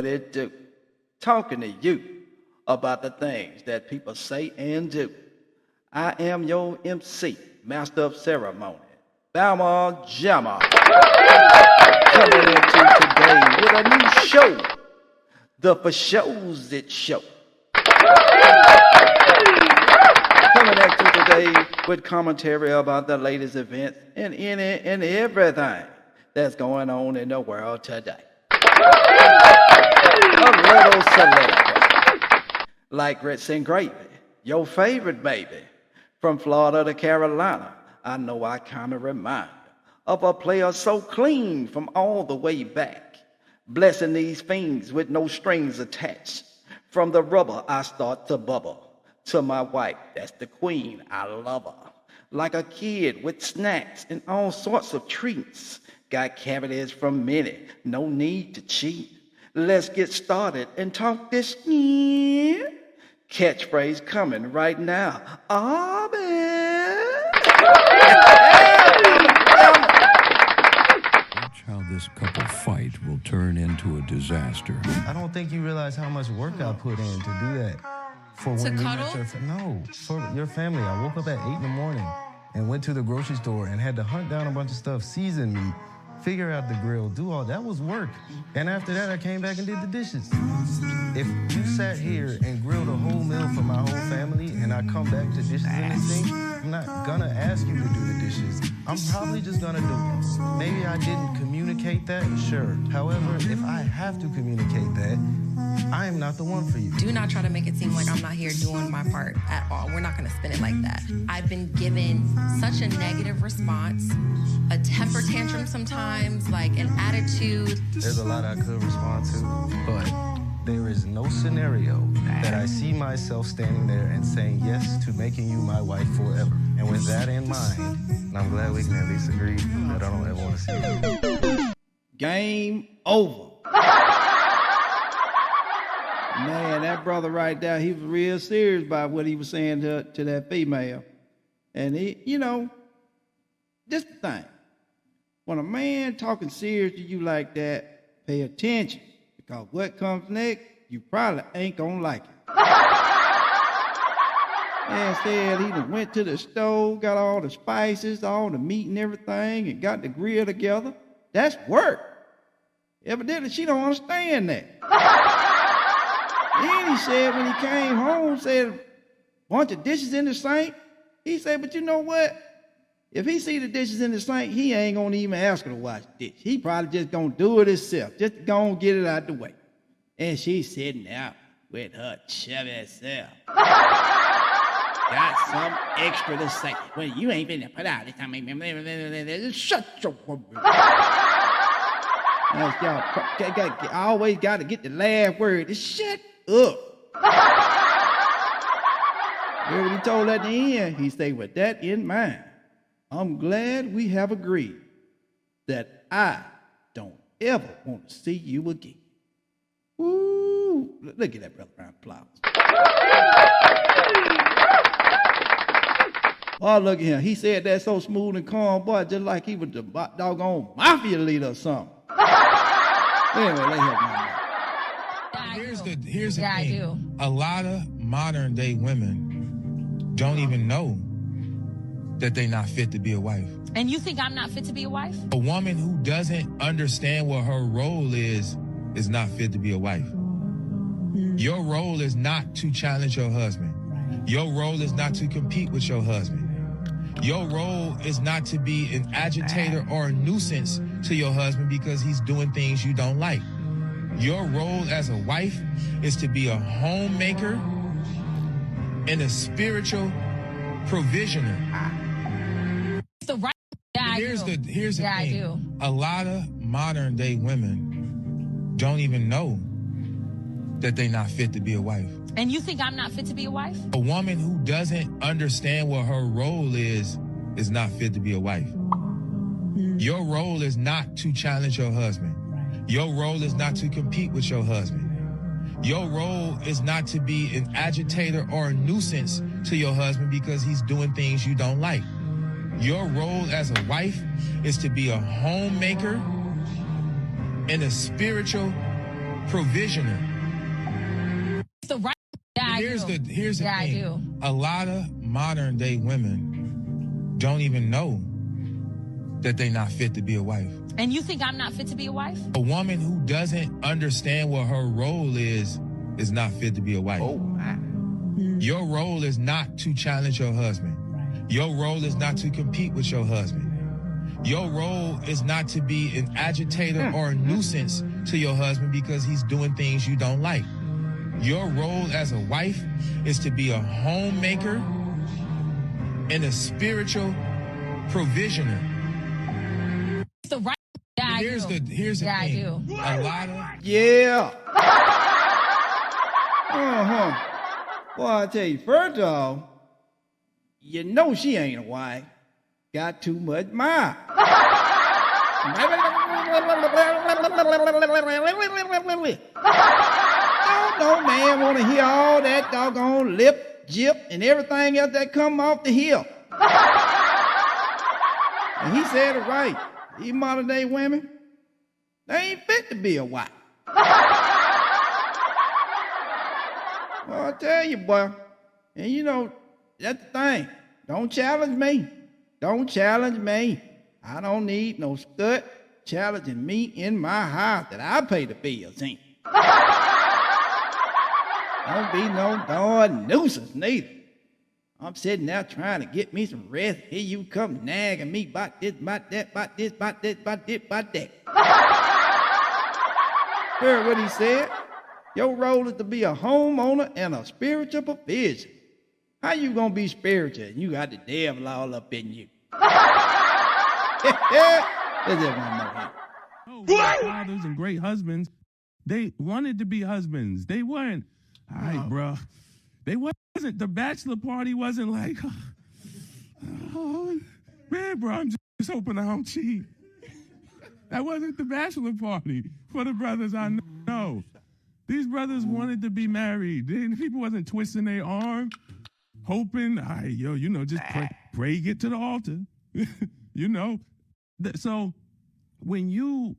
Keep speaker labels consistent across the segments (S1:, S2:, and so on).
S1: it do? Talking to you about the things that people say and do. I am your MC, Master of Ceremony, Bama Jamma, coming at you today with a new show, the For Shows It Show. Coming at you today with commentary about the latest events and any and everything that's going on in the world today. A little celebrity, like grits and gravy, your favorite baby, from Florida to Carolina. I know I kind of remind of a player so clean from all the way back, blessing these fiends with no strings attached. From the rubber I start to bubble, to my wife, that's the queen, I love her. Like a kid with snacks and all sorts of treats. Got cavities from many, no need to cheat. Let's get started and talk this shit. Catchphrase coming right now.
S2: Watch how this couple fight will turn into a disaster.
S3: I don't think you realize how much work I put in to do that. For when we met your no, for your family. I woke up at 8 in the morning and went to the grocery store and had to hunt down a bunch of stuff, season meat, figure out the grill, do all that was work. And after that, I came back and did the dishes. If you sat here and grilled a whole meal for my whole family and I come back to dishes in the sink, I'm not gonna ask you to do the dishes. I'm probably just gonna do it. Maybe I didn't communicate that, sure. However, if I have to communicate that, I am not the one for you.
S4: Do not try to make it seem like I'm not here doing my part at all. We're not gonna spin it like that. I've been given such a negative response, a temper tantrum sometimes, like an attitude.
S3: There's a lot I could respond to, but there is no scenario that I see myself standing there and saying yes to making you my wife forever. And with that in mind, and I'm glad we can at least agree that I don't ever want to see you.
S1: Game over. Man, that brother right there, he was real serious about what he was saying to that female. And he, this the thing. When a man talking serious to you like that, pay attention. Because what comes next, you probably ain't gonna like it. Man said he done went to the stove, got all the spices, all the meat and everything, and got the grill together. That's work. Evidently, she don't understand that. Then he said when he came home, said a bunch of dishes in the sink. He said, but you know what? If he see the dishes in the sink, he ain't gonna even ask her to wash the dish. He probably just gonna do it himself, just gonna get it out the way. And she's sitting out with her chubby self. Got some extra to say. Well, you ain't finna put out this time. Shut your I always gotta get the last word. Shut up. When he told at the end, he said, with that in mind, I'm glad we have agreed that I don't ever want to see you again. Woo! Look at that brother round of applause. Oh, look at him. He said that so smooth and calm, boy, just like he was the doggone mafia leader or something. Anyway, let him know.
S5: Here's the thing. A lot of modern day women don't even know that they're not fit to be a wife.
S6: And you think I'm not fit to be a wife?
S5: A woman who doesn't understand what her role is not fit to be a wife. Your role is not to challenge your husband. Your role is not to compete with your husband. Your role is not to be an agitator or a nuisance to your husband because he's doing things you don't like. Your role as a wife is to be a homemaker and a spiritual provisioner.
S6: The right
S5: Here's the thing. A lot of modern day women don't even know that they're not fit to be a wife.
S6: And you think I'm not fit to be a wife?
S5: A woman who doesn't understand what her role is not fit to be a wife. Your role is not to challenge your husband. Your role is not to compete with your husband. Your role is not to be an agitator or a nuisance to your husband because he's doing things you don't like. Your role as a wife is to be a homemaker and a spiritual provisioner.
S6: The right. Yeah,
S5: Here's the
S6: yeah,
S5: thing.
S6: I do.
S5: A lot of modern day women don't even know that they're not fit to be a wife.
S6: And you think I'm not fit to be a wife?
S5: A woman who doesn't understand what her role is not fit to be a wife.
S1: Oh, my.
S5: Your role is not to challenge your husband. Your role is not to compete with your husband. Your role is not to be an agitator or a nuisance to your husband because he's doing things you don't like. Your role as a wife is to be a homemaker and a spiritual provisioner.
S6: The right. Yeah, I
S5: Here's
S6: do.
S5: the
S6: Yeah, I
S5: thing.
S6: do.
S5: A lot of
S1: Yeah. Well, I tell you, first off, you know she ain't a wife. Got too much mouth. No man want to hear all that doggone lip, jip, and everything else that come off the hill. And he said it right. These modern day women, they ain't fit to be a wife. Well, I tell you, boy. And you know, that's the thing. Don't challenge me. Don't challenge me. I don't need no stud challenging me in my house that I pay the bills in. Don't be no darn nuisance neither. I'm sitting there trying to get me some rest. Here you come nagging me about this, about that, about this, about this, about this, about that. Heard what he said? Your role is to be a homeowner and a spiritual provision. How you gonna be spiritual and you got the devil all up in you? There's just one more here.
S7: Great fathers and great husbands, they wanted to be husbands. They weren't. All right, bro. They wasn't. The bachelor party wasn't like, oh, man, bro, I'm just hoping I don't cheat. That wasn't the bachelor party for the brothers I know. These brothers wanted to be married. People wasn't twisting their arm, hoping, all right, yo, you know, just pray, get to the altar. You know. So when you're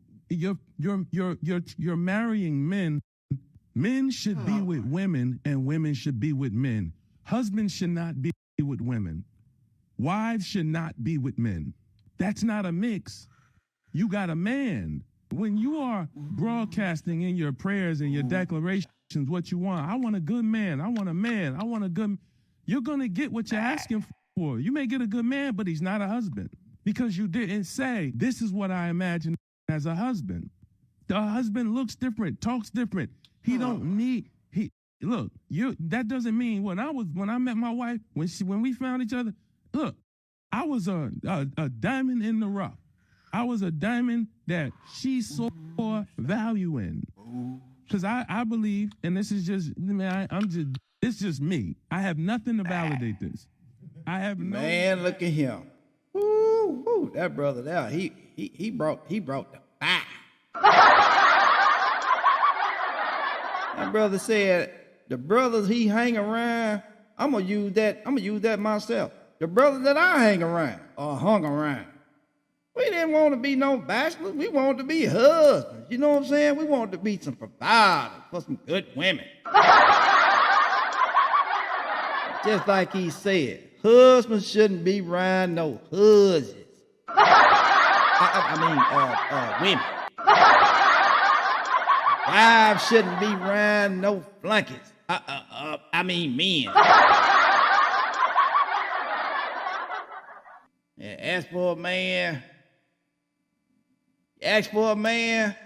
S7: marrying men, men should be with women and women should be with men. Husbands should not be with women. Wives should not be with men. That's not a mix. You got a man. When you are broadcasting in your prayers and your declarations what you want, I want a good man. I want a man. I want a good. You're going to get what you're asking for. You may get a good man, but he's not a husband because you didn't say, this is what I imagine as a husband. The husband looks different, talks different. He don't need, look, that doesn't mean when I met my wife, when we found each other, look, I was a diamond in the rough. I was a diamond that she saw value in. Because I believe, and this is just, man, it's just me. I have nothing to validate this. I have no.
S1: Man, look at him. Woo, that brother there, he brought the fire. That brother said, the brothers he hang around, I'm gonna use that myself. The brothers that I hang around or hung around. We didn't want to be no bachelors. We wanted to be husbands. You know what I'm saying? We wanted to be some providers for some good women. Just like he said, husbands shouldn't be around no husbands. Women. Wives shouldn't be around no flunkies. Men. And ask for a man,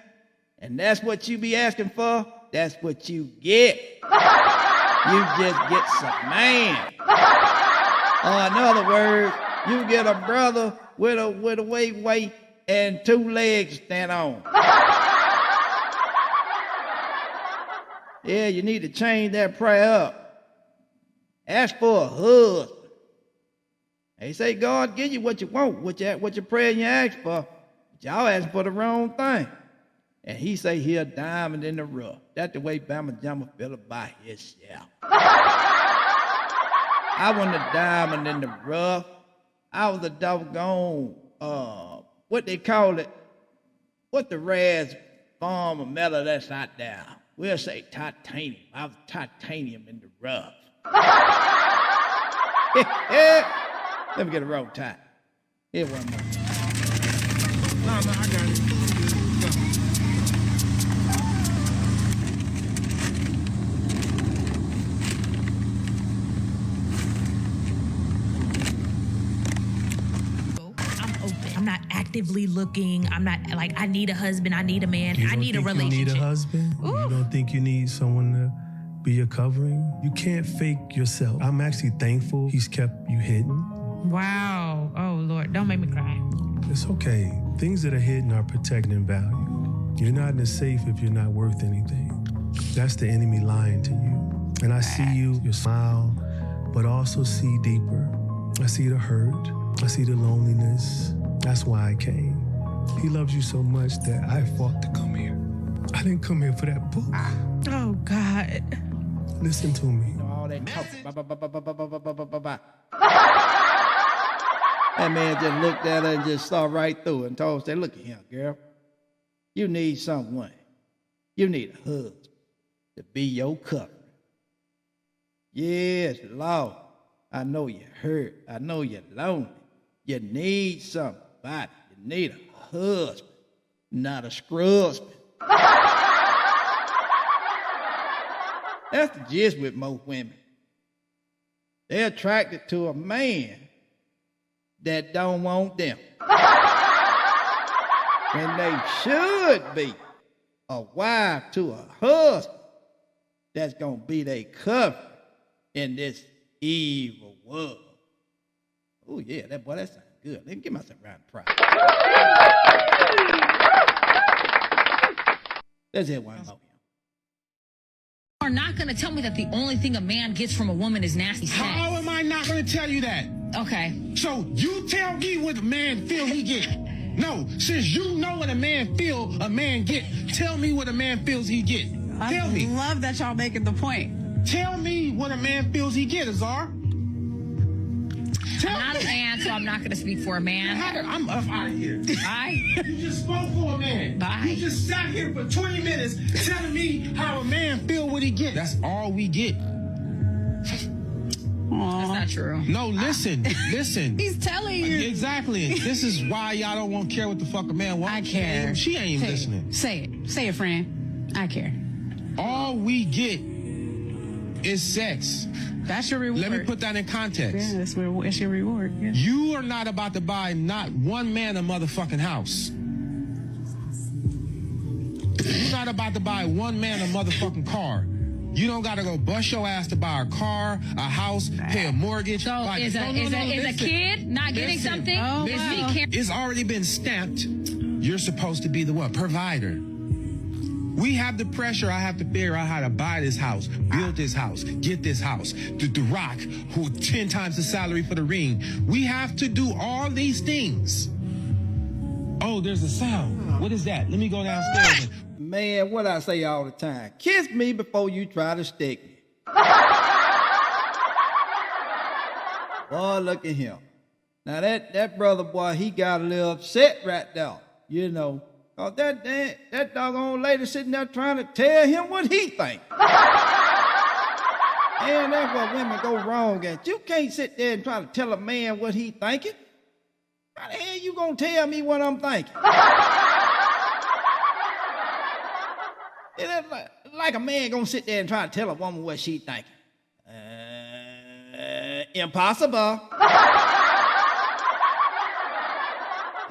S1: and that's what you be asking for, that's what you get. You just get some man. Or in other words, you get a brother with a weight and 2 legs to stand on. Yeah, you need to change that prayer up. Ask for a husband. They say God give you what you want, what you pray and you ask for. But y'all asking for the wrong thing. And he say he a diamond in the rough. That's the way Bama Jama feel about himself. I wasn't a diamond in the rough. I was a doggone, what they call it, what the form of metal that's not there. We'll say titanium. I was titanium in the rough. Let me get a roll tide. Here one more.
S7: No, I got it.
S8: I'm not actively looking. I'm not like, I need a husband. I need a man.
S9: You
S8: I need a
S9: don't think
S8: relationship.
S9: You need a husband?
S8: Ooh.
S9: You don't think you need someone to be your covering? You can't fake yourself. I'm actually thankful he's kept you hidden.
S8: Wow. Oh, Lord. Don't make me cry.
S9: It's okay. Things that are hidden are protected and valued. You're not in the safe if you're not worth anything. That's the enemy lying to you. And I see you, your smile, but also see deeper. I see the hurt. I see the loneliness. That's why I came. He loves you so much that I fought to come here. I didn't come here for that book.
S8: Oh, God.
S9: Listen to me.
S1: All that talk. That man just looked at her and just saw right through her and told her, say, look at him, girl. You need someone. You need a husband to be your covering. Yes, Lord. I know you're hurt. I know you're lonely. You need somebody. You need a husband, not a scrubsman. That's the gist with most women. They're attracted to a man that don't want them. When they should be a wife to a husband that's going to be their cover in this evil world. Oh, yeah, that sounds good. Let me give myself a round of applause. Let's hit one more.
S6: You are not going to tell me that the only thing a man gets from a woman is nasty sex.
S7: How am I not going to tell you that?
S6: Okay.
S7: So you tell me what a man feel he get. No, since you know what a man feel a man get, tell me what a man feels he get. Tell me.
S10: I love that y'all making the point.
S7: Tell me what a man feels he get, Azar.
S6: I'm not a man, so I'm not going to speak for a man.
S7: I'm up out of here.
S6: Bye.
S7: You just spoke for a man.
S6: Bye.
S7: You just sat here for 20 minutes telling me how a man feel what he get. That's all we get.
S6: That's not true.
S7: No, listen.
S10: He's telling you.
S7: Exactly. This is why y'all don't care what the fuck a man wants.
S10: I care.
S7: She ain't even listening.
S10: Say it, friend. I care.
S7: All we get is sex.
S10: That's your reward.
S7: Let me put that in context.
S10: Yeah, it's your reward. Yeah.
S7: You are not about to buy not one man a motherfucking house. You're not about to buy one man a motherfucking car. You don't got to go bust your ass to buy a car, a house, pay a mortgage.
S6: So is a kid not getting something?
S10: Oh,
S6: Is
S10: wow.
S6: he care-
S7: It's already been stamped. You're supposed to be the what? Provider. We have the pressure. I have to figure out how to buy this house, build this house, get this house. The Rock, who 10 times the salary for the ring. We have to do all these things. Oh, there's a sound. What is that? Let me go downstairs.
S1: Man, what I say all the time, kiss me before you try to stick me. Boy, look at him. Now that brother boy, he got a little upset right there, you know. Oh, that doggone lady sitting there trying to tell him what he think. And that's where women go wrong at. You can't sit there and try to tell a man what he thinking. How the hell you gonna tell me what I'm thinking? It's like a man gonna sit there and try to tell a woman what she thinking. Impossible.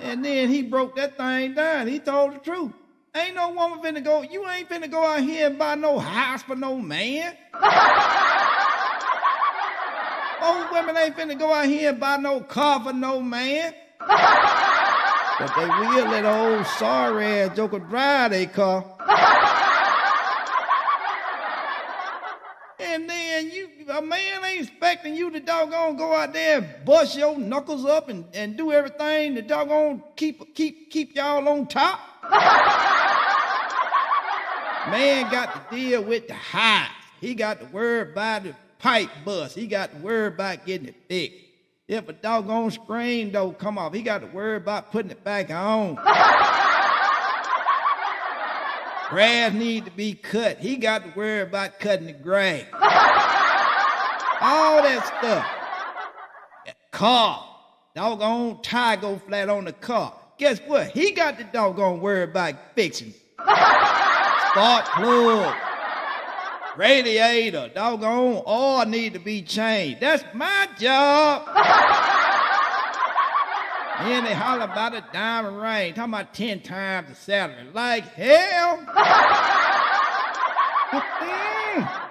S1: And then he broke that thing down. He told the truth. Ain't no woman finna go, you ain't finna go out here and buy no house for no man. Old women ain't finna go out here and buy no car for no man. But they will let old sorry ass joker drive their car. And then a man ain't expecting you to doggone go out there and bust your knuckles up and do everything to doggone keep y'all on top. Man got to deal with the highs. He got to worry about the pipe bust. He got to worry about getting it fixed. If a doggone screen though come off, he got to worry about putting it back on. Grass need to be cut. He got to worry about cutting the grass. All that stuff. Car. Doggone tire go flat on the car. Guess what? He got the doggone worry about fixing it. Spark plug. Radiator. Doggone oil need to be changed. That's my job. Then they holler about a diamond ring. Talking about 10 times the salary. Like hell.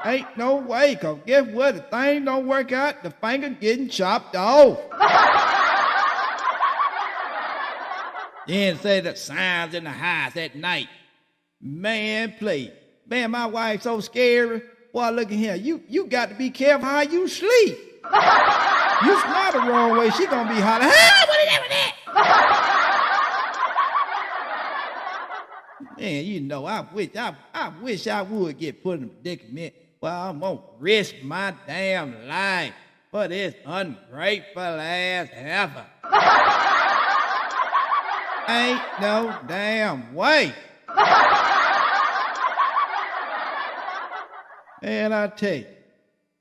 S1: Ain't no way, cause guess what? If things don't work out, the finger getting chopped off. Then say the signs in the house at night. Man, please. Man, my wife's so scary. Boy, look at here. You got to be careful how you sleep. You snore the wrong way, she gonna be hollering, "Ah, what is that with that?" Man, you know, I wish I would get put in a predicament. Well, I'm gonna risk my damn life for this ungrateful ass heifer. Ain't no damn way. And I tell you,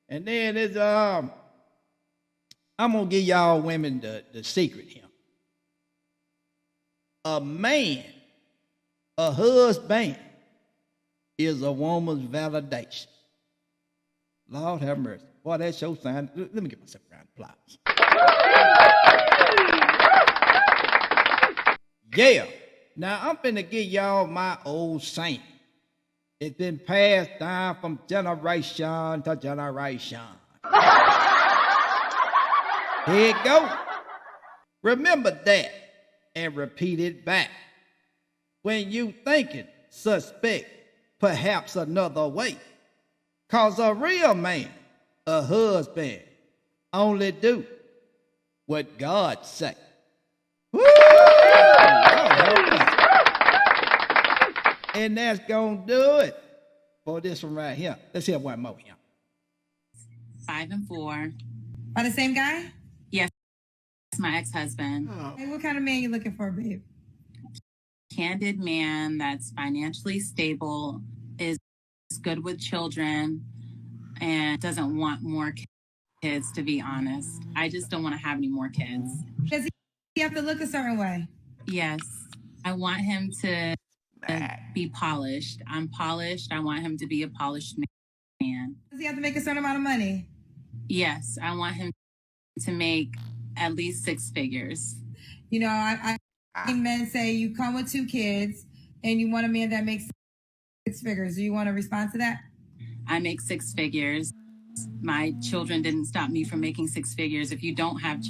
S1: and then it's I'm gonna give y'all women the secret here. A man, a husband, is a woman's validation. Lord have mercy. Boy, that's your sign. Let me give myself a round of applause. Yeah. Now, I'm finna give y'all my old saying. It's been passed down from generation to generation. Here it go. Remember that and repeat it back. When you thinking, suspect perhaps another way. Cause a real man, a husband, only do what God say. Woo! And that's gonna do it for this one right here. Let's hear one more here.
S11: 5 and 4.
S12: Are the same guy?
S11: Yes, my ex-husband.
S12: Hey, what kind of man you looking for, babe?
S11: Candid man that's financially stable, is good with children, and doesn't want more kids, to be honest. I just don't want to have any more kids.
S12: Does he have to look a certain way?
S11: Yes. I want him to be polished. I'm polished. I want him to be a polished man.
S12: Does he have to make a certain amount of money?
S11: Yes. I want him to make at least 6 figures.
S12: You know, I men say you come with 2 kids and you want a man that makes 6 figures. Do you want to respond to that?
S11: I make 6 figures. My children didn't stop me from making 6 figures. If you don't have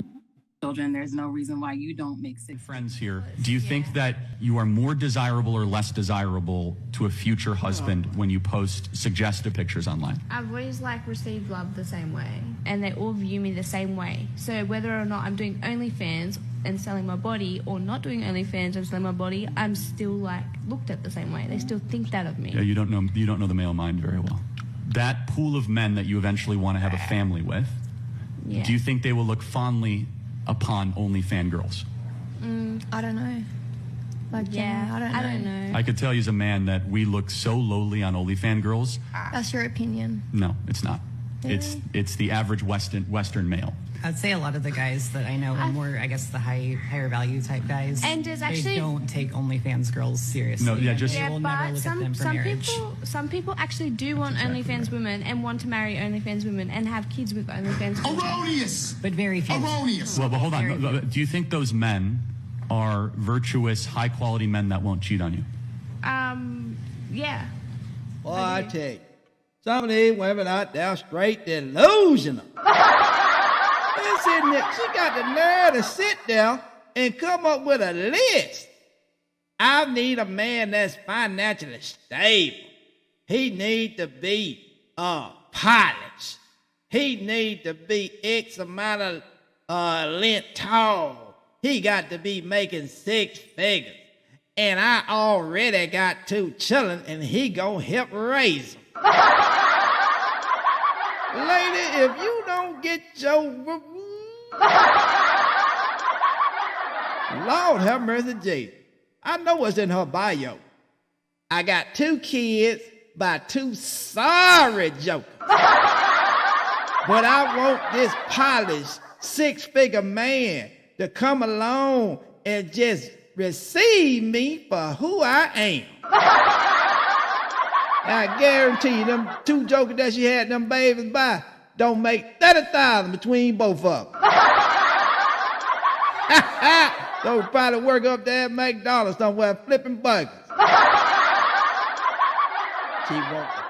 S11: children, there's no reason why you don't make 6
S13: friends here. Do you think that you are more desirable or less desirable to a future husband when you post suggestive pictures online?
S14: I've always received love the same way, and they all view me the same way. So whether or not I'm doing OnlyFans and selling my body or not doing OnlyFans and selling my body, I'm still looked at the same way. They still think that of me.
S13: Yeah, you don't know the male mind very well. That pool of men that you eventually want to have a family with,
S14: yeah.
S13: Do you think they will look fondly upon OnlyFans girls?
S14: I don't know. I don't know.
S13: I could tell you as a man that we look so lowly on OnlyFans girls.
S14: That's your opinion.
S13: No, it's not.
S14: Really?
S13: It's the average Western male.
S15: I'd say a lot of the guys that I know are more, I guess, the higher value type guys.
S14: And there's actually,
S15: they don't take OnlyFans girls seriously.
S13: No, yeah, just
S15: they will never look at them for marriage.
S14: Some people actually do want OnlyFans women and want to marry OnlyFans women and have kids with OnlyFans women.
S15: Erroneous! But very few.
S13: Erroneous! Well, but hold on. Do you think those men are virtuous, high-quality men that won't cheat on you?
S14: Yeah.
S1: Well, I tell you, some of these women out there straight delusional. She got the nerve to sit there and come up with a list. I need a man that's financially stable. He need to be polished. He need to be X amount of length tall. He got to be making 6 figures. And I already got 2 children, and he gonna help raise them. Lady, if you don't get your... Lord have mercy, Jesus. I know what's in her bio. I got 2 kids by 2 sorry jokers. But I want this polished 6-figure man to come along and just receive me for who I am. I guarantee you, them 2 jokers that she had them babies by don't make $30,000 between both of them. Those probably work up there at McDonald's somewhere flipping burgers. She wants a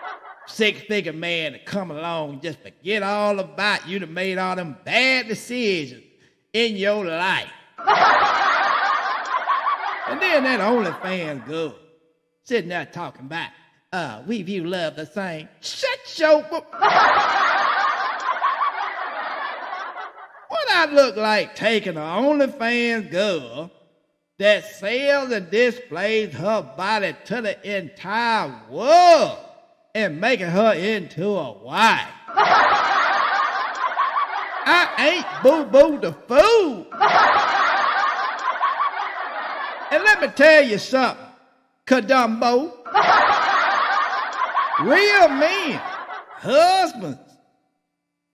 S1: 6-figure man to come along and just forget all about you that made all them bad decisions in your life. And then that OnlyFans girl sitting there talking about, we view love the same. Shut your... What I look like taking an OnlyFans girl that sells and displays her body to the entire world and making her into a wife? I ain't boo-boo the fool. And let me tell you something, Kadumbo. Real men, husbands,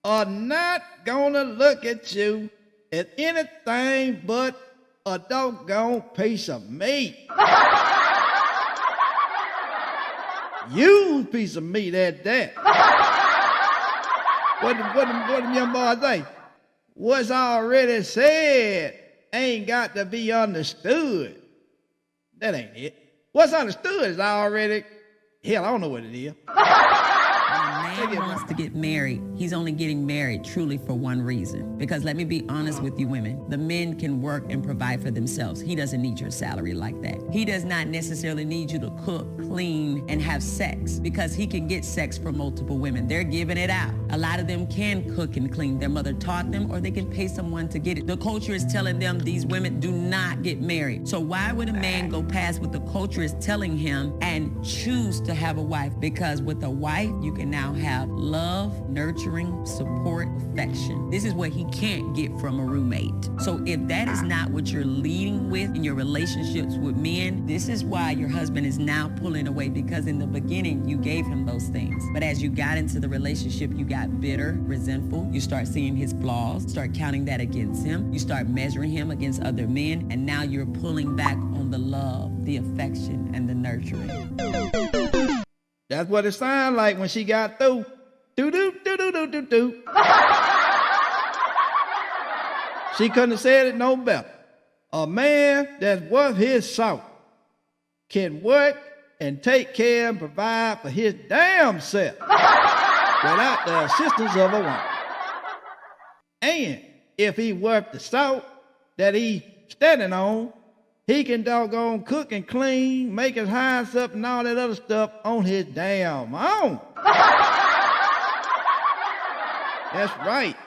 S1: are not gonna look at you as anything but a doggone piece of meat. Used piece of meat at that. What them young boys say? What's already said ain't got to be understood. That ain't it. What's understood is already, hell, I don't know what it is.
S16: When a man wants to get married, he's only getting married truly for one reason. Because let me be honest with you women, the men can work and provide for themselves. He doesn't need your salary like that. He does not necessarily need you to cook, clean, and have sex because he can get sex from multiple women. They're giving it out. A lot of them can cook and clean. Their mother taught them, or they can pay someone to get it. The culture is telling them these women do not get married. So why would a man go past what the culture is telling him and choose to have a wife? Because with a wife, you can now have love, nurturing, support, affection. This is what he can't get from a roommate. So if that is not what you're leading with in your relationships with men, this is why your husband is now pulling away, because in the beginning you gave him those things. But as you got into the relationship, you got bitter, resentful. You start seeing his flaws, start counting that against him. You start measuring him against other men, and now you're pulling back on the love, the affection, and the nurturing.
S1: That's what it sounded like when she got through. Do-do-do-do-do-do-do. She couldn't have said it no better. A man that's worth his salt can work and take care and provide for his damn self without the assistance of a woman. And if he worth the salt that he standing on, he can doggone cook and clean, make his house up and all that other stuff on his damn own. That's right.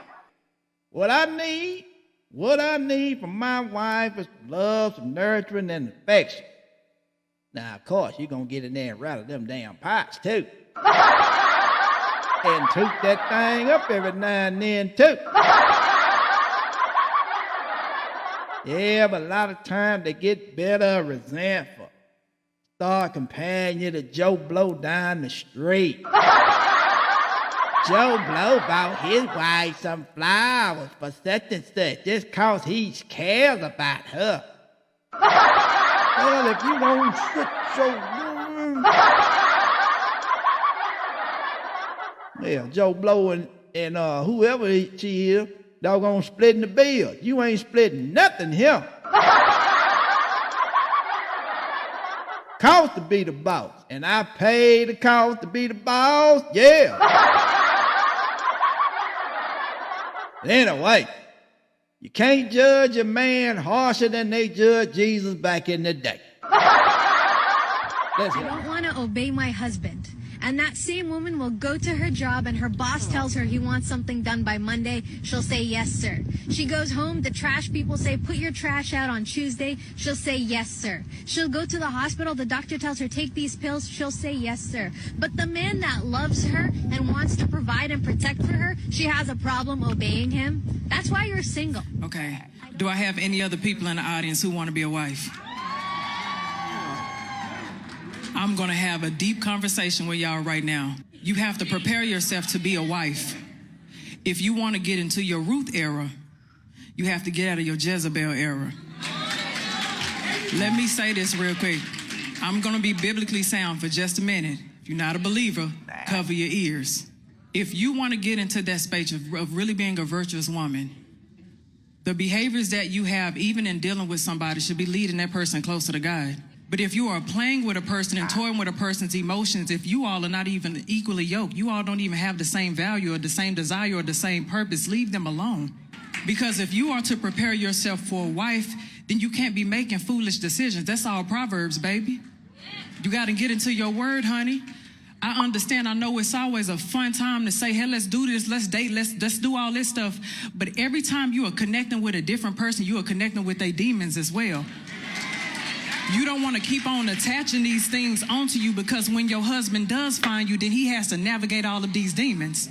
S1: What I need from my wife is love, some nurturing, and affection. Now, of course, you're going to get in there and rattle them damn pots, too. And toot that thing up every now and then, too. Yeah, but a lot of times they get bitter, resentful. Start comparing you to Joe Blow down the street. Joe Blow bought his wife some flowers for such and such just cause he cares about her. Well, if you don't sit your... Yeah, Joe Blow and whoever she is, doggone splitting the bill. You ain't splitting nothing here. Cost to be the boss. And I pay the cost to be the boss, yeah. Anyway, you can't judge a man harsher than they judged Jesus back in the day.
S17: I don't want to obey my husband. And that same woman will go to her job and her boss tells her he wants something done by Monday. She'll say, yes, sir. She goes home. The trash people say, put your trash out on Tuesday. She'll say, yes, sir. She'll go to the hospital. The doctor tells her, take these pills. She'll say, yes, sir. But the man that loves her and wants to provide and protect for her, she has a problem obeying him. That's why you're single.
S18: Okay. Do I have any other people in the audience who want to be a wife? I'm going to have a deep conversation with y'all right now. You have to prepare yourself to be a wife. If you want to get into your Ruth era, you have to get out of your Jezebel era. Let me say this real quick. I'm going to be biblically sound for just a minute. If you're not a believer, cover your ears. If you want to get into that space of really being a virtuous woman, the behaviors that you have, even in dealing with somebody, should be leading that person closer to God. But if you are playing with a person and toying with a person's emotions, if you all are not even equally yoked, you all don't even have the same value or the same desire or the same purpose, leave them alone. Because if you are to prepare yourself for a wife, then you can't be making foolish decisions. That's all Proverbs, baby. You got to get into your word, honey. I understand. I know it's always a fun time to say, hey, let's do this, let's date, let's do all this stuff. But every time you are connecting with a different person, you are connecting with their demons as well. You don't want to keep on attaching these things onto you, because when your husband does find you, then he has to navigate all of these demons.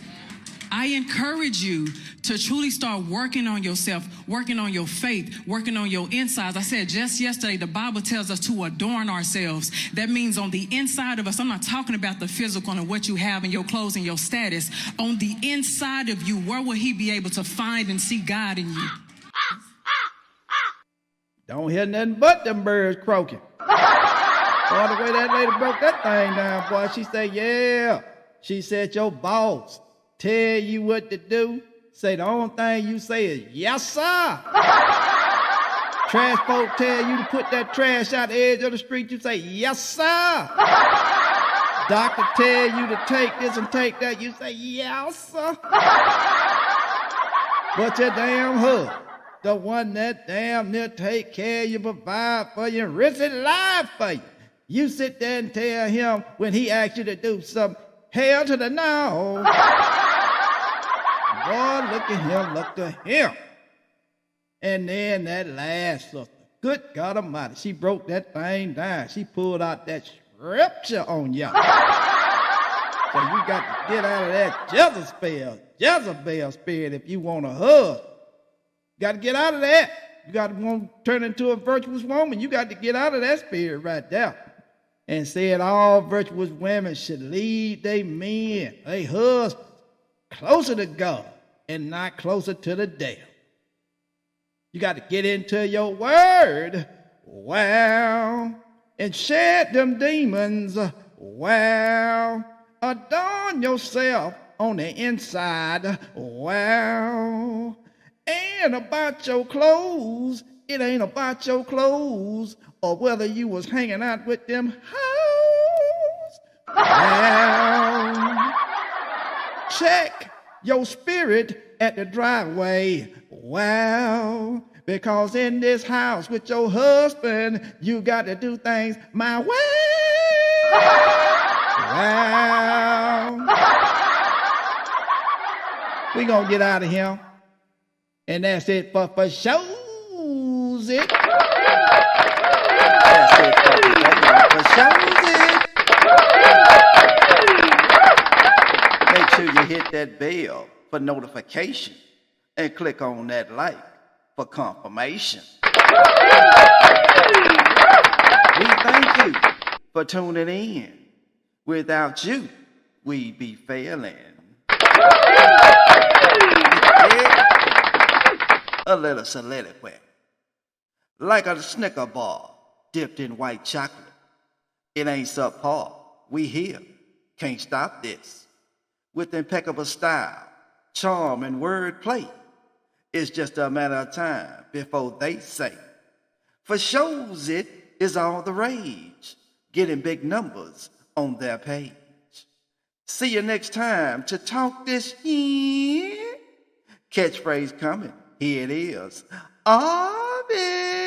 S18: I encourage you to truly start working on yourself, working on your faith, working on your insides. I said just yesterday, the Bible tells us to adorn ourselves. That means on the inside of us, I'm not talking about the physical and what you have in your clothes and your status. On the inside of you, where will he be able to find and see God in you?
S1: Don't hear nothing but them birds croaking. Boy, the way that lady broke that thing down, boy, she said, yeah. She said, your boss tell you what to do. Say the only thing you say is, yes, sir. Trash folk tell you to put that trash out the edge of the street. You say, yes, sir. Doctor tell you to take this and take that. You say, yes, sir. But your damn husband, the one that damn near take care of you, provide for you, and risk his life for you. You sit there and tell him when he asks you to do something, hell to the no. Boy, look at him. And then that last sister, good God Almighty, she broke that thing down. She pulled out that scripture on y'all. So you got to get out of that Jezebel spirit if you want a husband. You got to get out of that. You got to want to turn into a virtuous woman. You got to get out of that spirit right there. And said all virtuous women should lead their men, their husbands, closer to God and not closer to the devil. You got to get into your word, wow, and shed them demons, wow. Adorn yourself on the inside, wow. And about your clothes, it ain't about your clothes or whether you was hanging out with them hoes. Wow. Check your spirit at the driveway. Wow. Because in this house with your husband, you got to do things my way. Wow. We gonna get out of here. And that's it for shows it. That's it for shows it. Make sure you hit that bell for notification and click on that like for confirmation. We thank you for tuning in. Without you, we'd be failing. A little soliloquy, like a Snicker bar dipped in white chocolate. It ain't subpar. We here, can't stop this. With impeccable style, charm, and wordplay, it's just a matter of time before they say, for shows it is all the rage, getting big numbers on their page. See you next time to talk this here. Catchphrase coming. Here it is. Arby.